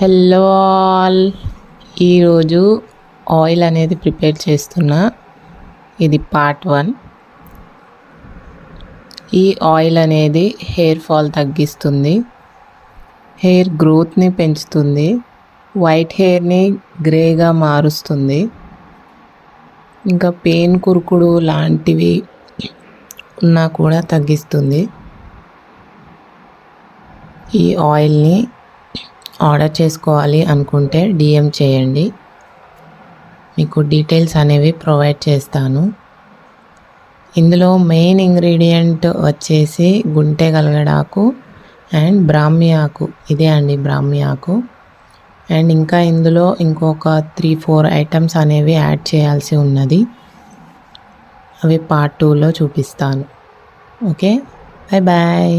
Hello all, ఈరోజు oil అనేది prepare చేస్తున్నా. ఇది పార్ట్ 1. ఈ ఆయిల్ అనేది హెయిర్ ఫాల్ తగ్గిస్తుంది, హెయిర్ గ్రోత్ని పెంచుతుంది, వైట్ హెయిర్ని గ్రేగా మారుస్తుంది, ఇంకా పెయిన్ కురుకుడు లాంటివి ఉన్నా కూడా తగ్గిస్తుంది. ఈ ఆయిల్ని ఆర్డర్ చేసుకోవాలి అనుకుంటే DM చేయండి, మీకు డీటెయిల్స్ అనేవి ప్రొవైడ్ చేస్తాను. ఇందులో మెయిన్ ఇంగ్రీడియంట్ వచ్చేసి గుంటె గలగడాకు అండ్ బ్రాహ్మి ఆకు. ఇదే అండి బ్రాహ్మి ఆకు. అండ్ ఇంకా ఇందులో ఇంకొక 3-4 ఐటమ్స్ అనేవి యాడ్ చేయాల్సి ఉన్నది. అవి పార్ట్ 2లో చూపిస్తాను. Okay, bye bye.